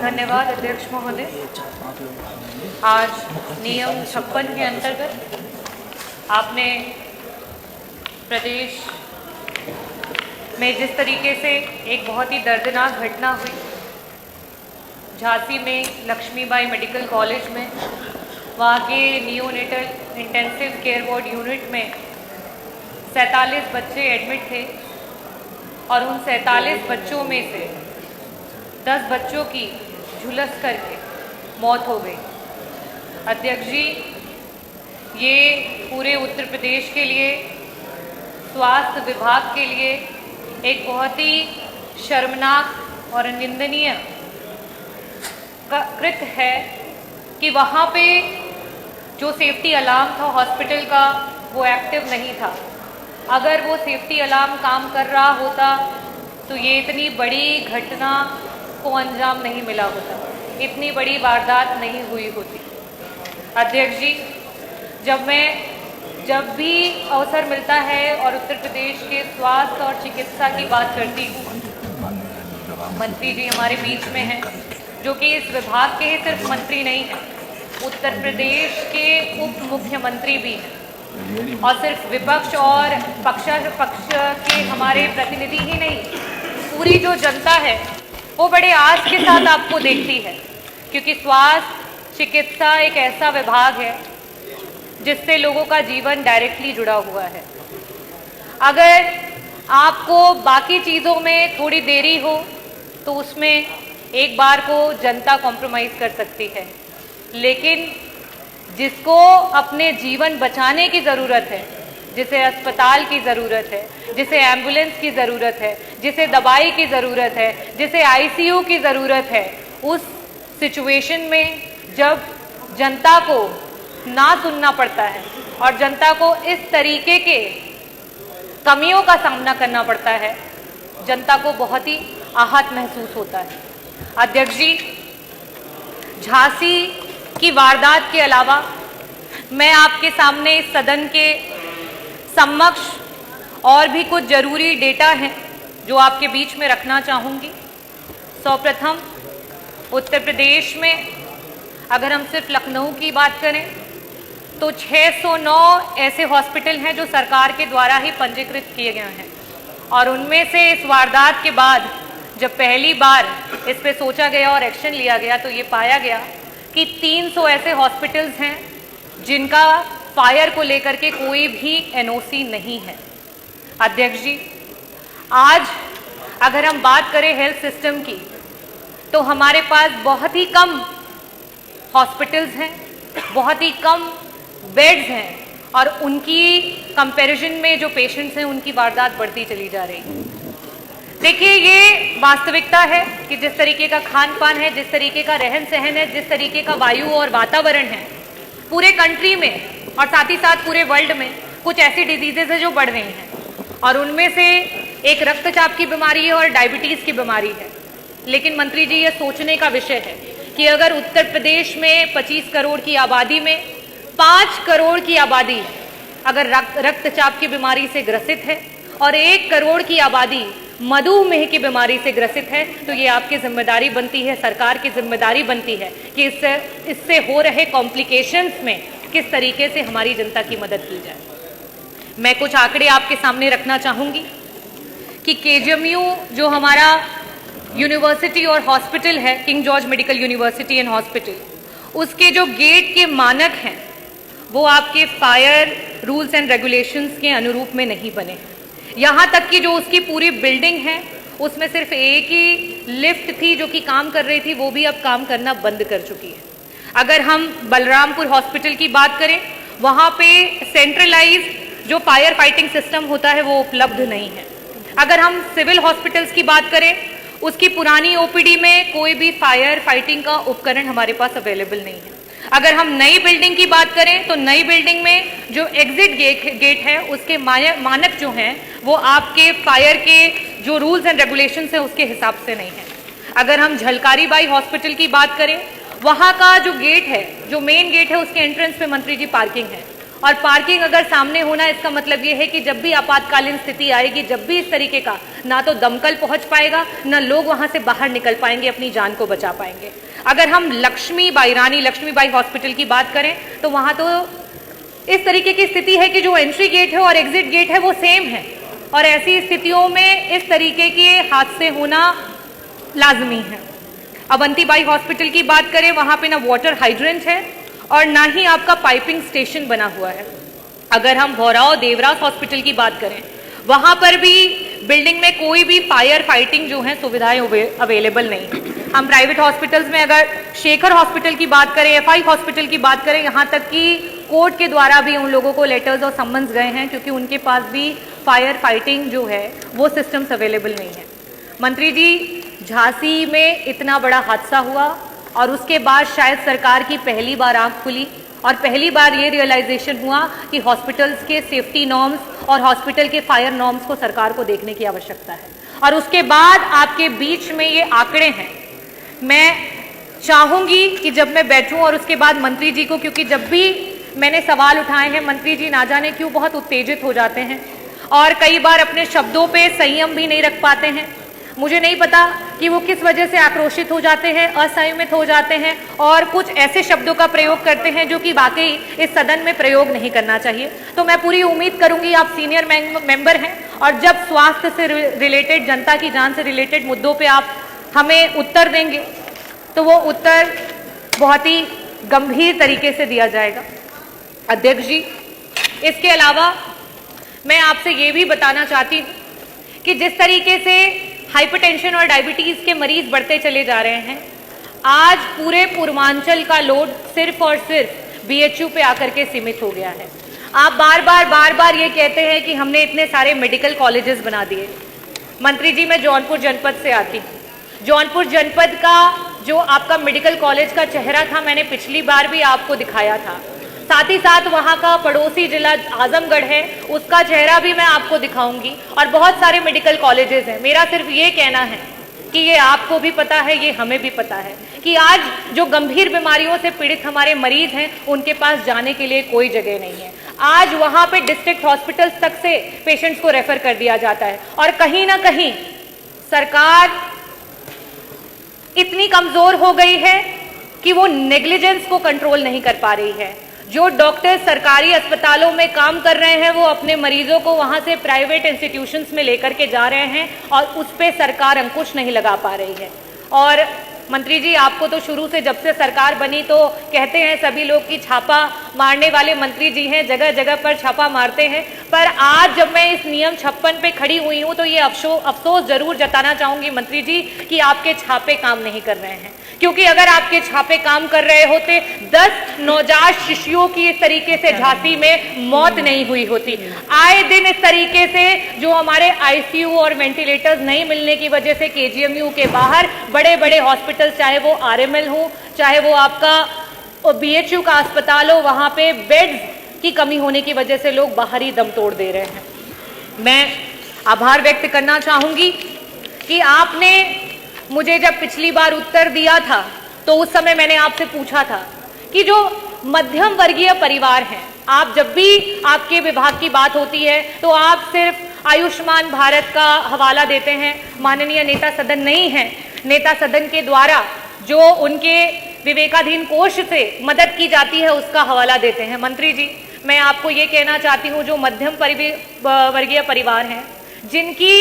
धन्यवाद अध्यक्ष महोदय। आज नियम 56 के अंतर्गत आपने प्रदेश में जिस तरीके से एक बहुत ही दर्दनाक घटना हुई, झांसी में लक्ष्मीबाई मेडिकल कॉलेज में वहाँ के neonatal intensive care ward unit में 47 बच्चे एडमिट थे और उन 47 बच्चों में से 10 बच्चों की झुलस करके मौत हो गई। अध्यक्ष जी, ये पूरे उत्तर प्रदेश के लिए, स्वास्थ्य विभाग के लिए एक बहुत ही शर्मनाक और निंदनीय कृत्य है कि वहाँ पे जो सेफ्टी अलार्म था हॉस्पिटल का वो एक्टिव नहीं था। अगर वो सेफ्टी अलार्म काम कर रहा होता तो ये इतनी बड़ी घटना को अंजाम नहीं मिला होता, इतनी बड़ी वारदात नहीं हुई होती। अध्यक्ष जी, जब भी अवसर मिलता है और उत्तर प्रदेश के स्वास्थ्य और चिकित्सा की बात करती हूँ, मंत्री जी हमारे बीच में हैं जो कि इस विभाग के ही सिर्फ मंत्री नहीं हैं, उत्तर प्रदेश के उप मुख्यमंत्री भी हैं और सिर्फ विपक्ष और पक्ष के हमारे प्रतिनिधि ही नहीं, पूरी जो जनता है वो बड़े आस के साथ आपको देखती है, क्योंकि स्वास्थ्य चिकित्सा एक ऐसा विभाग है जिससे लोगों का जीवन डायरेक्टली जुड़ा हुआ है। अगर आपको बाकी चीज़ों में थोड़ी देरी हो तो उसमें एक बार को जनता कॉम्प्रोमाइज़ कर सकती है, लेकिन जिसको अपने जीवन बचाने की ज़रूरत है, जिसे अस्पताल की ज़रूरत है, जिसे एम्बुलेंस की ज़रूरत है, जिसे दवाई की ज़रूरत है, जिसे आईसीयू की ज़रूरत है, उस सिचुएशन में जब जनता को ना सुनना पड़ता है और जनता को इस तरीके के कमियों का सामना करना पड़ता है, जनता को बहुत ही आहत महसूस होता है। अध्यक्ष जी, झांसी की वारदात के अलावा मैं आपके सामने इस सदन के समक्ष और भी कुछ जरूरी डेटा हैं जो आपके बीच में रखना चाहूँगी। सर्वप्रथम उत्तर प्रदेश में अगर हम सिर्फ लखनऊ की बात करें तो 609 ऐसे हॉस्पिटल हैं जो सरकार के द्वारा ही पंजीकृत किए गए हैं और उनमें से इस वारदात के बाद जब पहली बार इस पे सोचा गया और एक्शन लिया गया तो ये पाया गया कि 300 ऐसे हॉस्पिटल्स हैं जिनका फायर को लेकर के कोई भी एनओसी नहीं है। अध्यक्ष जी, आज अगर हम बात करें हेल्थ सिस्टम की तो हमारे पास बहुत ही कम हॉस्पिटल्स हैं, बहुत ही कम बेड्स हैं और उनकी कंपैरिजन में जो पेशेंट्स हैं उनकी वारदात बढ़ती चली जा रही है। देखिए, ये वास्तविकता है कि जिस तरीके का खान पान है, जिस तरीके का रहन सहन है, जिस तरीके का वायु और वातावरण है, पूरे कंट्री में और साथ ही साथ पूरे वर्ल्ड में कुछ ऐसी डिजीजेज है जो बढ़ रही हैं और उनमें से एक रक्तचाप की बीमारी है और डायबिटीज़ की बीमारी है। लेकिन मंत्री जी, ये सोचने का विषय है कि अगर उत्तर प्रदेश में 25 करोड़ की आबादी में 5 करोड़ की आबादी अगर रक्तचाप की बीमारी से ग्रसित है और 1 करोड़ की आबादी मधुमेह की बीमारी से ग्रसित है, तो ये आपकी जिम्मेदारी बनती है, सरकार की जिम्मेदारी बनती है कि इससे हो रहे कॉम्प्लिकेशंस में किस तरीके से हमारी जनता की मदद की जाए। मैं कुछ आंकड़े आपके सामने रखना चाहूँगी कि केजीएमयू जो हमारा यूनिवर्सिटी और हॉस्पिटल है, king George medical university and hospital, उसके जो गेट के मानक हैं वो आपके फायर रूल्स एंड रेगुलेशंस के अनुरूप में नहीं बने। यहाँ तक कि जो उसकी पूरी बिल्डिंग है उसमें सिर्फ एक ही लिफ्ट थी जो कि काम कर रही थी, वो भी अब काम करना बंद कर चुकी है। अगर हम बलरामपुर हॉस्पिटल की बात करें, वहाँ पे सेंट्रलाइज जो फायर फाइटिंग सिस्टम होता है वो उपलब्ध नहीं है। अगर हम सिविल हॉस्पिटल्स की बात करें, उसकी पुरानी ओपीडी में कोई भी फायर फाइटिंग का उपकरण हमारे पास अवेलेबल नहीं है। अगर हम नई बिल्डिंग की बात करें तो नई बिल्डिंग में जो एग्जिट गेट है उसके मानक जो हैं वो आपके फायर के जो रूल्स एंड रेगुलेशंस हैं उसके हिसाब से नहीं है। अगर हम झलकारी बाई हॉस्पिटल की बात करें, वहाँ का जो गेट है, जो मेन गेट है, उसके एंट्रेंस पे मंत्री जी पार्किंग है और पार्किंग अगर सामने होना, इसका मतलब ये है कि जब भी आपातकालीन स्थिति आएगी, जब भी इस तरीके का, ना तो दमकल पहुंच पाएगा, ना लोग वहां से बाहर निकल पाएंगे, अपनी जान को बचा पाएंगे। अगर हम रानी लक्ष्मीबाई हॉस्पिटल की बात करें तो वहां तो इस तरीके की स्थिति है कि जो एंट्री गेट है और एग्जिट गेट है वो सेम है, और ऐसी स्थितियों में इस तरीके के हादसे होना लाजमी है। अवंतीबाई हॉस्पिटल की बात करें, वहां पे ना वाटर हाइड्रेंट है और ना ही आपका पाइपिंग स्टेशन बना हुआ है। अगर हम भौराव देवरास हॉस्पिटल की बात करें, वहां पर भी बिल्डिंग में कोई भी फायर फाइटिंग जो है सुविधाएं अवेलेबल नहीं है। हम प्राइवेट हॉस्पिटल्स में अगर शेखर हॉस्पिटल की बात करें, एफआई हॉस्पिटल की बात करें, यहाँ तक कि कोर्ट के द्वारा भी उन लोगों को लेटर्स और सम्मन्स गए हैं, क्योंकि उनके पास भी फायर फाइटिंग जो है वो सिस्टम्स अवेलेबल नहीं है। मंत्री जी, झांसी में इतना बड़ा हादसा हुआ और उसके बाद शायद सरकार की पहली बार आंख खुली और पहली बार ये रियलाइजेशन हुआ कि हॉस्पिटल्स के सेफ्टी नॉर्म्स और हॉस्पिटल के फायर नॉर्म्स को सरकार को देखने की आवश्यकता है। और उसके बाद आपके बीच में ये आंकड़े हैं, मैं चाहूंगी कि जब मैं बैठूं और उसके बाद मंत्री जी को, क्योंकि जब भी मैंने सवाल उठाए हैं मंत्री जी ना जाने क्यों बहुत उत्तेजित हो जाते हैं और कई बार अपने शब्दों पे संयम भी नहीं रख पाते हैं। मुझे नहीं पता कि वो किस वजह से आक्रोशित हो जाते हैं, असंयमित हो जाते हैं और कुछ ऐसे शब्दों का प्रयोग करते हैं जो कि वाकई इस सदन में प्रयोग नहीं करना चाहिए। तो मैं पूरी उम्मीद करूंगी, आप सीनियर मेंबर हैं और जब स्वास्थ्य से रिलेटेड, जनता की जान से रिलेटेड मुद्दों पे आप हमें उत्तर देंगे तो वो उत्तर बहुत ही गंभीर तरीके से दिया जाएगा। अध्यक्ष जी, इसके अलावा मैं आपसे ये भी बताना चाहती हूँ कि जिस तरीके से हाइपरटेंशन और डायबिटीज के मरीज बढ़ते चले जा रहे हैं, आज पूरे पूर्वांचल का लोड सिर्फ और सिर्फ बीएचयू पे आकर के सीमित हो गया है। आप बार बार ये कहते हैं कि हमने इतने सारे मेडिकल कॉलेजेस बना दिए। मंत्री जी, मैं जौनपुर जनपद से आती हूँ। जौनपुर जनपद का जो आपका मेडिकल कॉलेज का चेहरा था, मैंने पिछली बार भी आपको दिखाया था। साथ ही साथ वहाँ का पड़ोसी जिला आजमगढ़ है, उसका चेहरा भी मैं आपको दिखाऊंगी और बहुत सारे मेडिकल कॉलेजेस हैं। मेरा सिर्फ ये कहना है कि ये आपको भी पता है, ये हमें भी पता है कि आज जो गंभीर बीमारियों से पीड़ित हमारे मरीज हैं, उनके पास जाने के लिए कोई जगह नहीं है। आज वहाँ पे डिस्ट्रिक्ट हॉस्पिटल्स तक से पेशेंट्स को रेफर कर दिया जाता है और कहीं ना कहीं सरकार इतनी कमजोर हो गई है कि वो नेग्लिजेंस को कंट्रोल नहीं कर पा रही है। जो डॉक्टर सरकारी अस्पतालों में काम कर रहे हैं वो अपने मरीजों को वहां से प्राइवेट इंस्टीट्यूशंस में लेकर के जा रहे हैं और उस पर सरकार अंकुश नहीं लगा पा रही है। और मंत्री जी, आपको तो शुरू से जब से सरकार बनी तो कहते हैं सभी लोग कि छापा मारने वाले मंत्री जी हैं, जगह जगह पर छापा मारते हैं, पर आज जब मैं इस नियम 56 पे खड़ी हुई हूं तो ये अफसोस जरूर जताना चाहूंगी मंत्री जी कि आपके छापे काम नहीं कर रहे हैं। क्योंकि अगर आपके छापे काम कर रहे होते, 10 नवजात शिशुओं की इस तरीके से झांसी में मौत नहीं हुई होती। आए दिन इस तरीके से जो हमारे आईसीयू और वेंटिलेटर्स नहीं मिलने की वजह से केजीएमयू के बाहर बड़े बड़े हॉस्पिटल, चाहे वो आरएमएल हो, चाहे वो आपका बीएचयू का अस्पताल हो, वहां पे बेड्स की कमी होने की वजह से लोग बाहर ही दम तोड़ दे रहे हैं। मैं आभार व्यक्त करना चाहूंगी कि आपने मुझे जब पिछली बार उत्तर दिया था तो उस समय मैंने आपसे पूछा था कि जो मध्यम वर्गीय परिवार हैं, आप जब भी आपके विभाग की बात होती है तो आप सिर्फ आयुष्मान भारत का हवाला देते हैं। माननीय नेता सदन नहीं है, नेता सदन के द्वारा जो उनके विवेकाधीन कोष से मदद की जाती है उसका हवाला देते हैं। मंत्री जी, मैं आपको ये कहना चाहती हूँ, जो मध्यम वर्गीय परिवार हैं जिनकी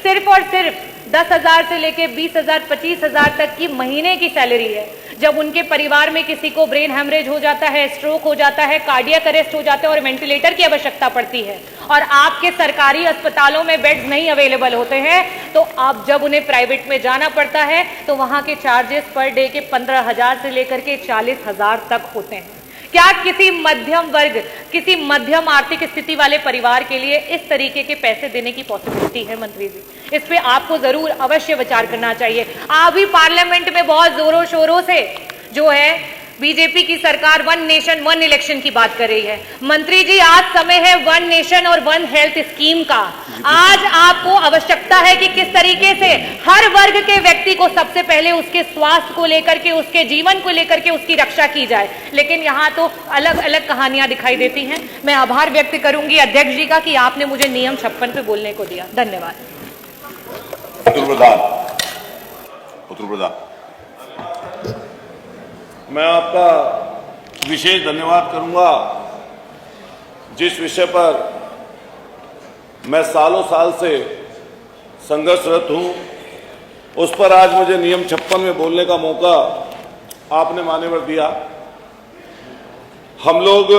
सिर्फ और सिर्फ 10,000 से लेके 20,000, 25,000 तक की महीने की सैलरी है, जब उनके परिवार में किसी को ब्रेन हेमरेज हो जाता है, स्ट्रोक हो जाता है, कार्डियक अरेस्ट हो जाता है और वेंटिलेटर की आवश्यकता पड़ती है और आपके सरकारी अस्पतालों में बेड्स नहीं अवेलेबल होते हैं, तो आप जब उन्हें प्राइवेट में जाना पड़ता है तो वहां के चार्जेस पर डे के 15,000 से लेकर के 40,000 तक होते हैं। क्या किसी मध्यम वर्ग, किसी मध्यम आर्थिक स्थिति वाले परिवार के लिए इस तरीके के पैसे देने की पॉसिबिलिटी है? मंत्री जी, इस पे आपको जरूर अवश्य विचार करना चाहिए। आप भी पार्लियामेंट में बहुत जोरों शोरों से जो है बीजेपी की सरकार वन नेशन वन इलेक्शन की बात कर रही है। मंत्री जी, आज समय है वन नेशन और वन हेल्थ स्कीम का। आज आपको आवश्यकता है कि किस तरीके से हर वर्ग के व्यक्ति को सबसे पहले उसके स्वास्थ्य को लेकर के, उसके जीवन को लेकर के उसकी रक्षा की जाए, लेकिन यहाँ तो अलग अलग कहानियां दिखाई देती हैं। मैं आभार व्यक्त करूंगी अध्यक्ष जी का कि आपने मुझे नियम 56 पे बोलने को दिया। धन्यवाद। उत्तर प्रधान, मैं आपका विशेष धन्यवाद करूंगा। जिस विषय पर मैं सालों साल से संघर्षरत हूं, उस पर आज मुझे नियम 56 में बोलने का मौका आपने मान्यवर दिया। हम लोग